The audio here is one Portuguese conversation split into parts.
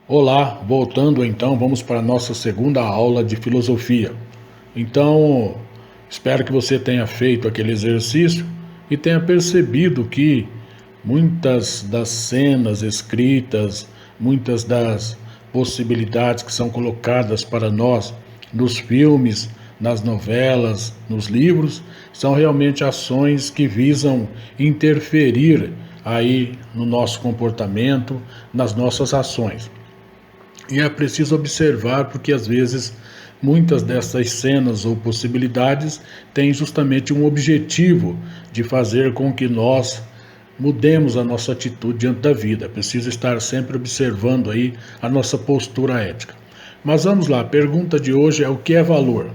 Olá, voltando então, vamos para a nossa segunda aula de filosofia. Então, espero que você tenha feito aquele exercício e tenha percebido que muitas das cenas escritas, muitas das possibilidades que são colocadas para nós nos filmes, nas novelas, nos livros, são realmente ações que visam interferir aí no nosso comportamento, nas nossas ações. E é preciso observar porque às vezes muitas dessas cenas ou possibilidades têm justamente um objetivo de fazer com que nós mudemos a nossa atitude diante da vida. É preciso estar sempre observando aí a nossa postura ética. Mas vamos lá, a pergunta de hoje é: o que é valor?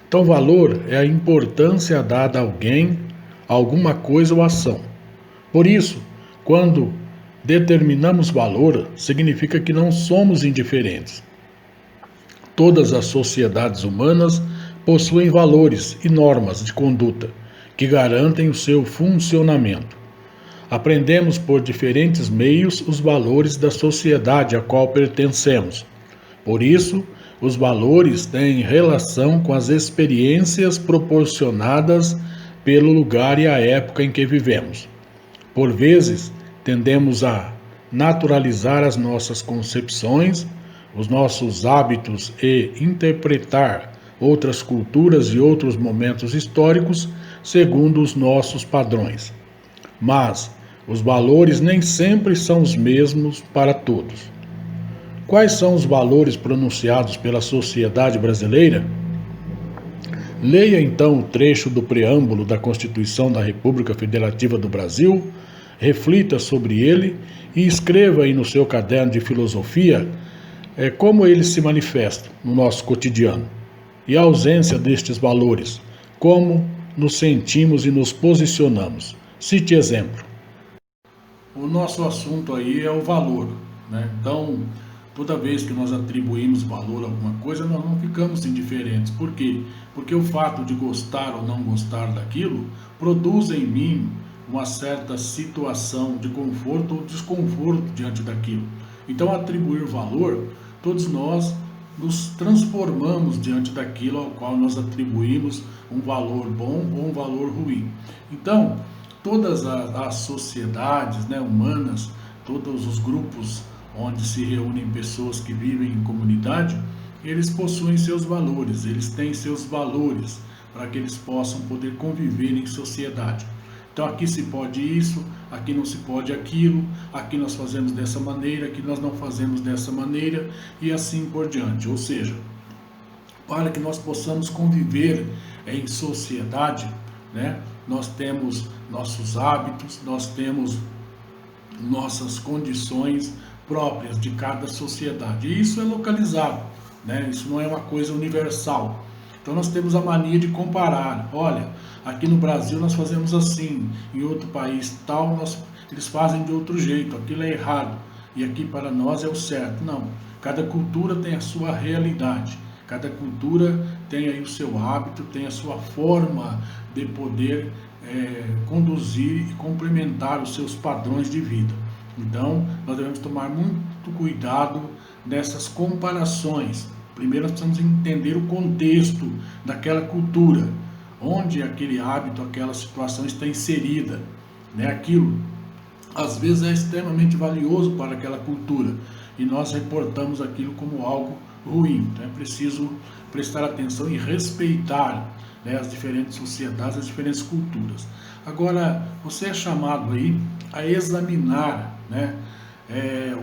Então, valor é a importância dada a alguém, a alguma coisa ou ação. Por isso, quando determinamos valor, significa que não somos indiferentes. Todas as sociedades humanas possuem valores e normas de conduta que garantem o seu funcionamento. Aprendemos por diferentes meios os valores da sociedade a qual pertencemos. Por isso, os valores têm relação com as experiências proporcionadas pelo lugar e a época em que vivemos. Por vezes, tendemos a naturalizar as nossas concepções, os nossos hábitos e interpretar outras culturas e outros momentos históricos segundo os nossos padrões. Mas os valores nem sempre são os mesmos para todos. Quais são os valores pronunciados pela sociedade brasileira? Leia então o trecho do preâmbulo da Constituição da República Federativa do Brasil, reflita sobre ele e escreva aí no seu caderno de filosofia como ele se manifesta no nosso cotidiano. E a ausência destes valores, como nos sentimos e nos posicionamos. Cite exemplo. O nosso assunto aí é o valor, né? Então, toda vez que nós atribuímos valor a alguma coisa, nós não ficamos indiferentes. Por quê? Porque o fato de gostar ou não gostar daquilo produz em mim uma certa situação de conforto ou desconforto diante daquilo. Então, atribuir valor, todos nós nos transformamos diante daquilo ao qual nós atribuímos um valor bom ou um valor ruim. Então, todas as sociedades, né, humanas, todos os grupos onde se reúnem pessoas que vivem em comunidade, eles possuem seus valores, eles têm seus valores para que eles possam poder conviver em sociedade. Então aqui se pode isso, aqui não se pode aquilo, aqui nós fazemos dessa maneira, aqui nós não fazemos dessa maneira e assim por diante. Ou seja, para que nós possamos conviver em sociedade, né, nós temos nossos hábitos, nós temos nossas condições próprias de cada sociedade. E isso é localizado, né? Isso não é uma coisa universal. Então nós temos a mania de comparar. Olha, aqui no Brasil nós fazemos assim, em outro país tal, eles fazem de outro jeito, aquilo é errado, e aqui para nós é o certo. Não, cada cultura tem a sua realidade, cada cultura tem aí o seu hábito, tem a sua forma de poder conduzir e complementar os seus padrões de vida. Então, nós devemos tomar muito cuidado nessas comparações. Primeiro, nós precisamos entender o contexto daquela cultura, onde aquele hábito, aquela situação está inserida, né? Aquilo, às vezes, é extremamente valioso para aquela cultura e nós reportamos aquilo como algo ruim. Então, é preciso prestar atenção e respeitar, né, as diferentes sociedades, as diferentes culturas. Agora, você é chamado aí a examinar, né,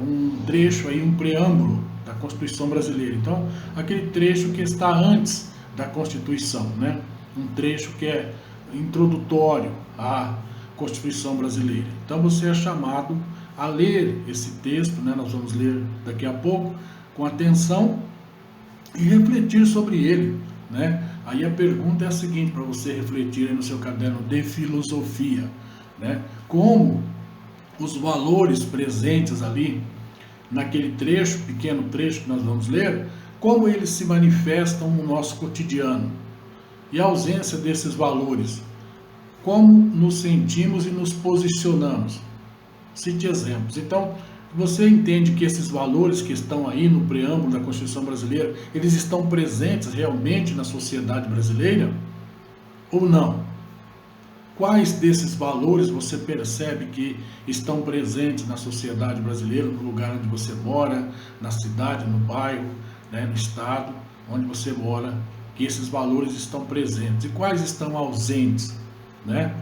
um trecho aí, um preâmbulo da Constituição brasileira. Então, aquele trecho que está antes da Constituição, né, um trecho que é introdutório à Constituição brasileira. Então, você é chamado a ler esse texto, né, nós vamos ler daqui a pouco, com atenção e refletir sobre ele, né? Aí a pergunta é a seguinte, para você refletir aí no seu caderno de filosofia, né? Como os valores presentes ali naquele trecho, pequeno trecho que nós vamos ler, como eles se manifestam no nosso cotidiano. E a ausência desses valores, como nos sentimos e nos posicionamos. Cite exemplos. Então, Você entende que esses valores que estão aí no preâmbulo da Constituição brasileira, eles estão presentes realmente na sociedade brasileira ou não? Quais desses valores você percebe que estão presentes na sociedade brasileira, no lugar onde você mora, na cidade, no bairro, né, no estado onde você mora, que esses valores estão presentes e quais estão ausentes, né?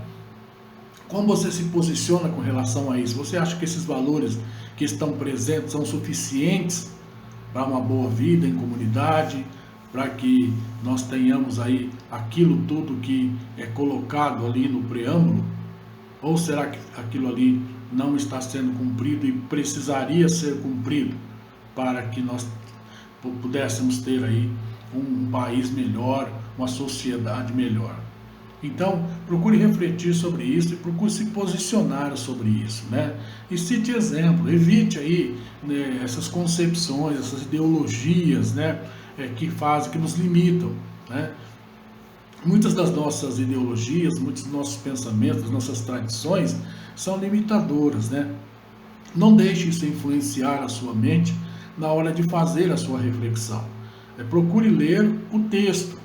Como você se posiciona com relação a isso? Você acha que esses valores que estão presentes são suficientes para uma boa vida em comunidade, para que nós tenhamos aí aquilo tudo que é colocado ali no preâmbulo? Ou será que aquilo ali não está sendo cumprido e precisaria ser cumprido para que nós pudéssemos ter aí um país melhor, uma sociedade melhor? Então, procure refletir sobre isso e procure se posicionar sobre isso, né? E cite exemplo, evite aí, né, essas concepções, essas ideologias, né, que fazem, que nos limitam, né? Muitas das nossas ideologias, muitos dos nossos pensamentos, nossas tradições são limitadoras, né? Não deixe isso influenciar a sua mente na hora de fazer a sua reflexão. Procure ler o texto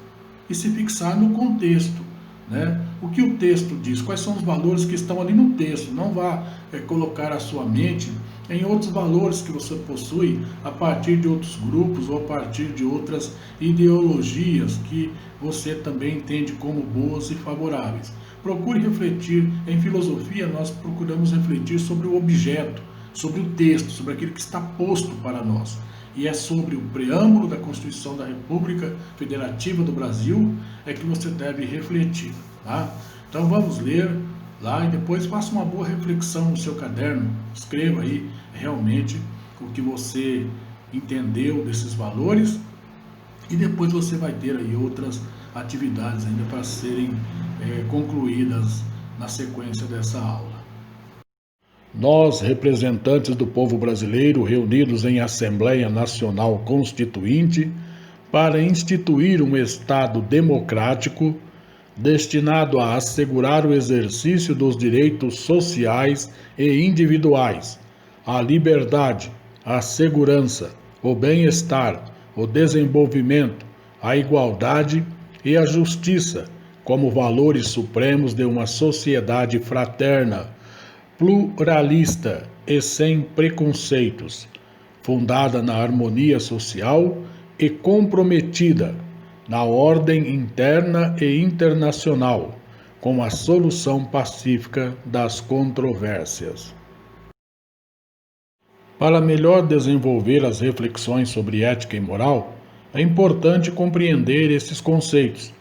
e se fixar no contexto, né? O que o texto diz, quais são os valores que estão ali no texto. Não vá colocar a sua mente em outros valores que você possui a partir de outros grupos ou a partir de outras ideologias que você também entende como boas e favoráveis. Procure refletir. Em filosofia, nós procuramos refletir sobre o objeto, sobre o texto, sobre aquilo que está posto para nós. E é sobre o preâmbulo da Constituição da República Federativa do Brasil que você deve refletir, tá? Então vamos ler lá e depois faça uma boa reflexão no seu caderno. Escreva aí realmente o que você entendeu desses valores e depois você vai ter aí outras atividades ainda para serem concluídas na sequência dessa aula. Nós, representantes do povo brasileiro, reunidos em Assembleia Nacional Constituinte, para instituir um Estado democrático destinado a assegurar o exercício dos direitos sociais e individuais, a liberdade, a segurança, o bem-estar, o desenvolvimento, a igualdade e a justiça como valores supremos de uma sociedade fraterna, pluralista e sem preconceitos, fundada na harmonia social e comprometida na ordem interna e internacional com a solução pacífica das controvérsias. Para melhor desenvolver as reflexões sobre ética e moral, é importante compreender esses conceitos.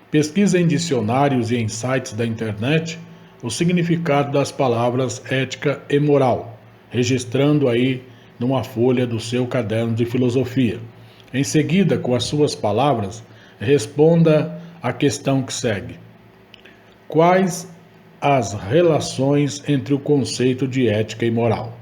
Pesquise em dicionários e em sites da internet o significado das palavras ética e moral, registrando aí numa folha do seu caderno de filosofia. Em seguida, com as suas palavras, responda à questão que segue. Quais as relações entre o conceito de ética e moral?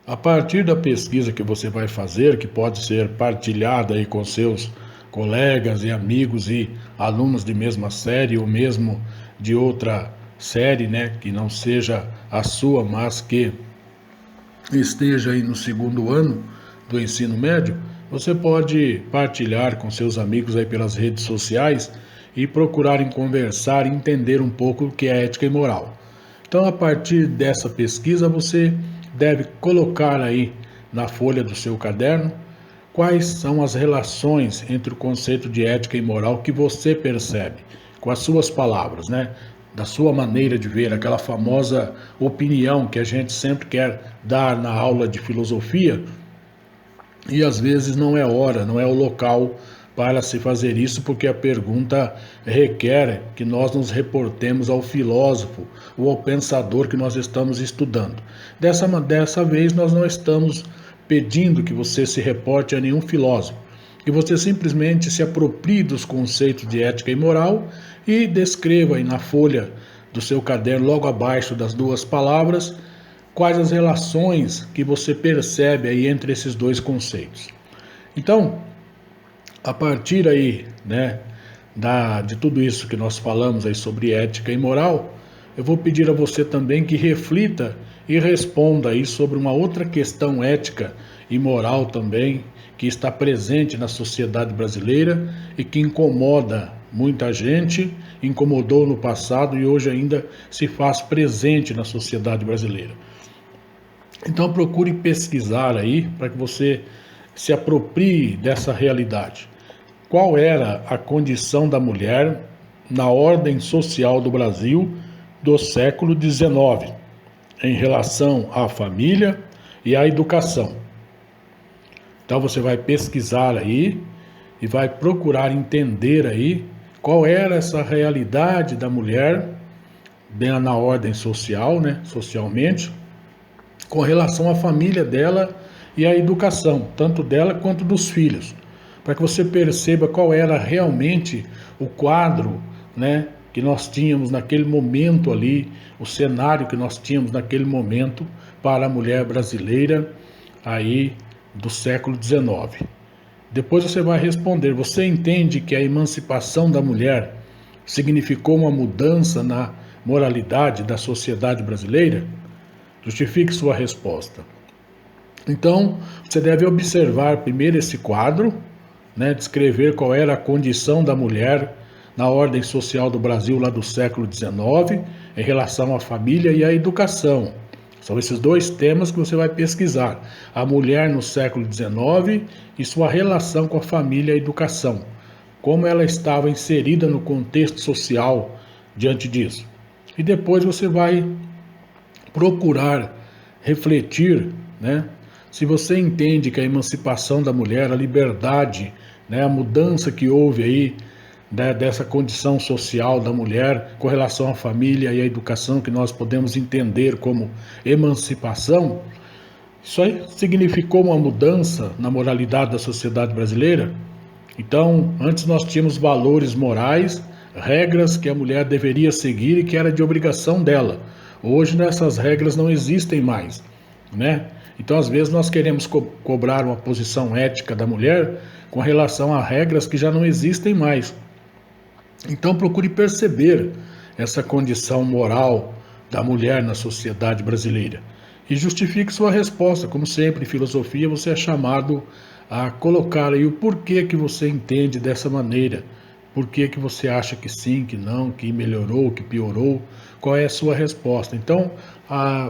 A partir da pesquisa que você vai fazer, que pode ser partilhada aí com seus colegas e amigos e alunos de mesma série ou mesmo de outra série, né, que não seja a sua, mas que esteja aí no segundo ano do ensino médio, você pode partilhar com seus amigos aí pelas redes sociais e procurarem conversar e entender um pouco o que é ética e moral. Então, a partir dessa pesquisa, você deve colocar aí na folha do seu caderno quais são as relações entre o conceito de ética e moral que você percebe, com as suas palavras, né? Da sua maneira de ver, aquela famosa opinião que a gente sempre quer dar na aula de filosofia, e às vezes não é hora, não é o local para se fazer isso, porque a pergunta requer que nós nos reportemos ao filósofo ou ao pensador que nós estamos estudando. Dessa vez nós não estamos pedindo que você se reporte a nenhum filósofo, que você simplesmente se aproprie dos conceitos de ética e moral e descreva aí na folha do seu caderno, logo abaixo das duas palavras, quais as relações que você percebe aí entre esses dois conceitos. Então, a partir aí, né, de tudo isso que nós falamos aí sobre ética e moral, eu vou pedir a você também que reflita e responda aí sobre uma outra questão ética e moral também, que está presente na sociedade brasileira e que incomoda muita gente, incomodou no passado e hoje ainda se faz presente na sociedade brasileira. Então procure pesquisar aí para que você se aproprie dessa realidade. Qual era a condição da mulher na ordem social do Brasil do século XIX, em relação à família e à educação? Então você vai pesquisar aí e vai procurar entender aí qual era essa realidade da mulher na ordem social, né, socialmente, com relação à família dela e à educação, tanto dela quanto dos filhos, para que você perceba qual era realmente o quadro, né, que nós tínhamos naquele momento ali, o cenário que nós tínhamos naquele momento para a mulher brasileira aí do século XIX. Depois você vai responder, você entende que a emancipação da mulher significou uma mudança na moralidade da sociedade brasileira? Justifique sua resposta. Então, você deve observar primeiro esse quadro, né, descrever qual era a condição da mulher na ordem social do Brasil lá do século XIX, em relação à família e à educação. São esses dois temas que você vai pesquisar. A mulher no século XIX e sua relação com a família e a educação. Como ela estava inserida no contexto social diante disso. E depois você vai procurar refletir, né? Se você entende que a emancipação da mulher, a liberdade, né, a mudança que houve aí, né, dessa condição social da mulher com relação à família e à educação, que nós podemos entender como emancipação, isso aí significou uma mudança na moralidade da sociedade brasileira? Então, antes nós tínhamos valores morais, regras que a mulher deveria seguir e que era de obrigação dela. Hoje essas regras não existem mais, né? Então, às vezes, nós queremos cobrar uma posição ética da mulher com relação a regras que já não existem mais. Então, procure perceber essa condição moral da mulher na sociedade brasileira e justifique sua resposta. Como sempre, em filosofia, você é chamado a colocar aí o porquê que você entende dessa maneira, por que você acha que sim, que não, que melhorou, que piorou, qual é a sua resposta. Então,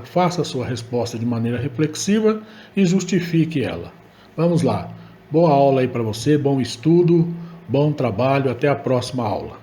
faça a sua resposta de maneira reflexiva e justifique ela. Vamos lá. Boa aula aí para você, bom estudo, bom trabalho, até a próxima aula.